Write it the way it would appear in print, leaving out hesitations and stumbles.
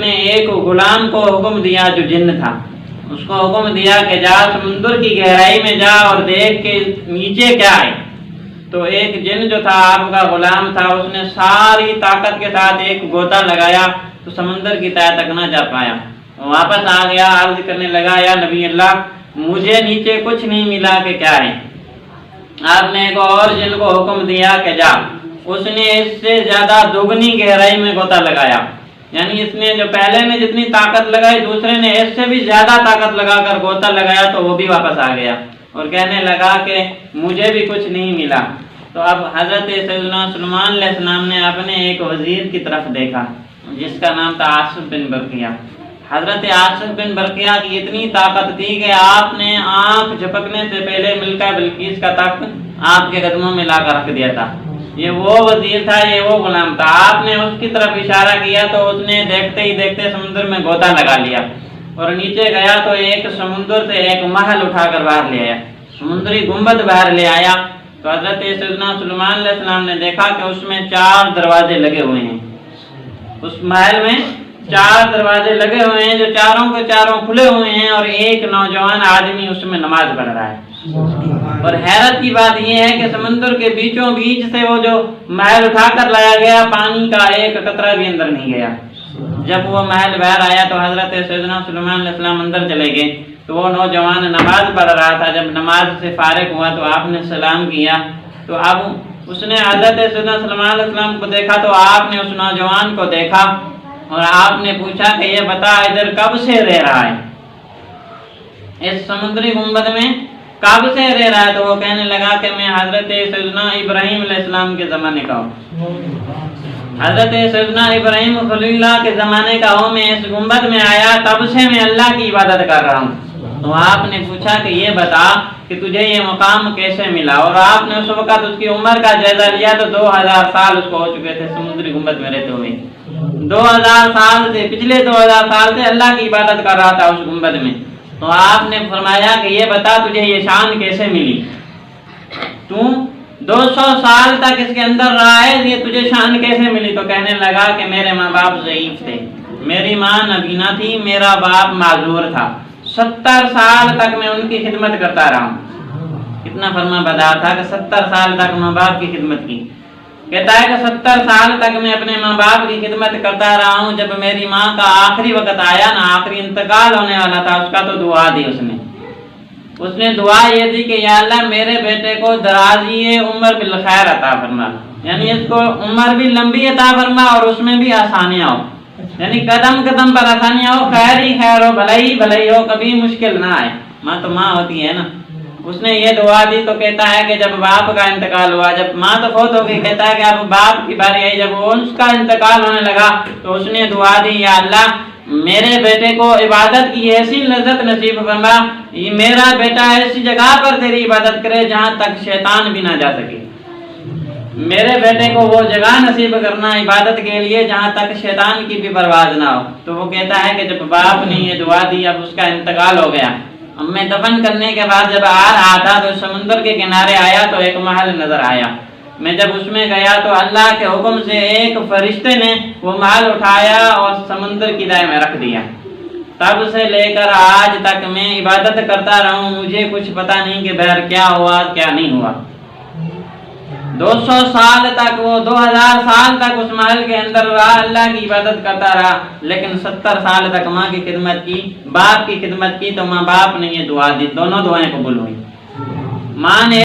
نے ایک غلام کو حکم دیا جو جن تھا، اس کو حکم دیا کہ جا سمندر کی گہرائی میں جا اور دیکھ کہ نیچے کیا ہے۔ تو ایک جن جو تھا آپ کا غلام تھا، اس نے ساری طاقت کے ساتھ ایک غوطہ لگایا تو سمندر کی تہہ تک نہ جا پایا، واپس آ گیا، عرض کرنے لگا یا نبی اللہ مجھے نیچے کچھ نہیں ملا کہ کیا ہے۔ آپ نے ایک اور جن کو حکم دیا کہ جا، اس نے اس سے زیادہ دگنی گہرائی میں غوطہ لگایا، یعنی اس نے جو پہلے نے جتنی طاقت لگائی دوسرے نے اس سے بھی زیادہ طاقت لگا کر غوطہ لگایا تو وہ بھی واپس آ گیا اور کہنے لگا کہ مجھے بھی کچھ نہیں ملا۔ تو اب حضرت سیدنا سلیمان علیہ السلام نے اپنے ایک وزیر کی طرف دیکھا جس کا نام تھا آصف بن برقیہ۔ حضرت آصف بن برقیہ کی اتنی طاقت تھی کہ آپ نے آنکھ جھپکنے سے پہلے ملکہ بلقیس کا تخت آپ کے قدموں میں لا کر رکھ دیا تھا۔ یہ وہ وزیر تھا، یہ وہ غلام تھا۔ آپ نے اس کی طرف اشارہ کیا تو اس نے دیکھتے ہی دیکھتے سمندر میں غوطہ لگا لیا اور نیچے گیا تو ایک سمندر سے ایک محل اٹھا کر باہر لے آیا، سمندری گنبد باہر لے آیا۔ تو حضرت سیدنا سلیمان علیہ السلام نے دیکھا کہ اس میں 4 دروازے لگے ہوئے ہیں، اس محل میں 4 دروازے لگے ہوئے ہیں جو چاروں کے چاروں کھلے ہوئے ہیں اور ایک نوجوان آدمی اس میں نماز پڑھ رہا ہے۔ اور حیرت کی بات یہ ہے کہ سمندر کے بیچوں بیچ سے وہ جو محل اٹھا کر لایا گیا پانی کا ایک قطرہ بھی اندر نہیں گیا۔ جب وہ محل باہر آیا تو حضرت سیدنا سلیمان علیہ السلام اندر چلے گئے تو وہ نوجوان نماز پڑھ رہا تھا۔ جب نماز سے فارغ ہوا تو آپ نے سلام کیا تو اب اس نے حضرت سیدنا سلیمان علیہ السلام کو دیکھا تو آپ نے اس نوجوان کو دیکھا اور آپ نے پوچھا کہ یہ بتا ادھر کب سے رہ رہا ہے، اس سمندری گنبد میں کب سے رہ رہا ہے؟ تو وہ کہنے لگا کہ میں حضرت سیدنا ابراہیم علیہ السلام کے زمانے کا ہوں، حضرت سیدنا ابراہیم خلیل اللہ کے زمانے کا ہوں، میں اس گنبد میں آیا تب سے میں اللہ کی عبادت کر رہا ہوں۔ تو آپ نے پوچھا کہ یہ بتا کہ تجھے یہ مقام کیسے ملا؟ اور آپ نے اس وقت اس کی عمر کا جائزہ لیا تو 2000 سال اس کو ہو چکے تھے سمندری گنبد میں رہتے ہوئے، 2000 سال سے، پچھلے 2000 سال سے اللہ کی عبادت کر رہا تھا اس گنبد میں۔ تو آپ نے فرمایا کہ یہ بتا تجھے یہ شان کیسے ملی؟ تو 200 سال تک اس کے اندر رہا ہے، یہ تجھے شان کیسے ملی؟ تو کہنے لگا کہ میرے ماں باپ ضعیف تھے، میری ماں نبینا تھی، میرا باپ معذور تھا، 70 سال تک میں ان کی خدمت کرتا رہا ہوں۔ کتنا فرما بردار تھا کہ 70 سال تک ماں باپ کی خدمت کی۔ کہتا ہے کہ 70 سال تک میں اپنے ماں باپ کی خدمت کرتا رہا ہوں۔ جب میری ماں کا آخری وقت آیا نا، آخری انتقال ہونے والا تھا اس کا، تو دعا دی اس نے دعا یہ دی کہ یا اللہ میرے بیٹے کو درازی عمر بالخیر عطا فرما، یعنی اس کو عمر بھی لمبی عطا فرما اور اس میں بھی آسانیاں ہو، یعنی قدم قدم پر آسانیاں ہو، خیر ہی خیر ہو، بھلائی بھلائی ہو، کبھی مشکل نہ آئے۔ ماں تو ماں ہوتی ہے نا۔ اس نے یہ دعا دی تو کہتا ہے کہ جب باپ کا انتقال ہوا، جب ماں تو فوت ہو گئی، کہتا ہے کہ اب باپ کی باری آئی، جب اس کا انتقال ہونے لگا تو اس نے دعا دی یا اللہ میرے بیٹے کو عبادت کی ایسی لذت نصیب فرما، یہ میرا بیٹا ایسی جگہ پر تیری عبادت کرے جہاں تک شیطان بھی نہ جا سکے، میرے بیٹے کو وہ جگہ نصیب کرنا عبادت کے لیے جہاں تک شیطان کی بھی پرواز نہ ہو۔ تو وہ کہتا ہے کہ جب باپ نے یہ دعا دی، اب اس کا انتقال ہو گیا، اب میں دفن کرنے کے بعد جب آ رہا تھا تو سمندر کے کنارے آیا تو ایک محل نظر آیا۔ میں جب اس میں گیا تو اللہ کے حکم سے ایک فرشتے نے وہ محل اٹھایا اور سمندر کی تہہ میں رکھ دیا۔ تب سے لے کر آج تک میں عبادت کرتا رہا ہوں، مجھے کچھ پتا نہیں کہ بہر کیا ہوا کیا نہیں ہوا۔ 200 سال تک، وہ 2000 سال تک اس محل کے اندر رہا، اللہ کی عبادت کرتا رہا، لیکن 70 سال تک ماں کی خدمت کی، باپ کی خدمت کی، تو ماں باپ نے یہ دعا دی، دونوں دعائیں قبول ہوئی۔ ماں نے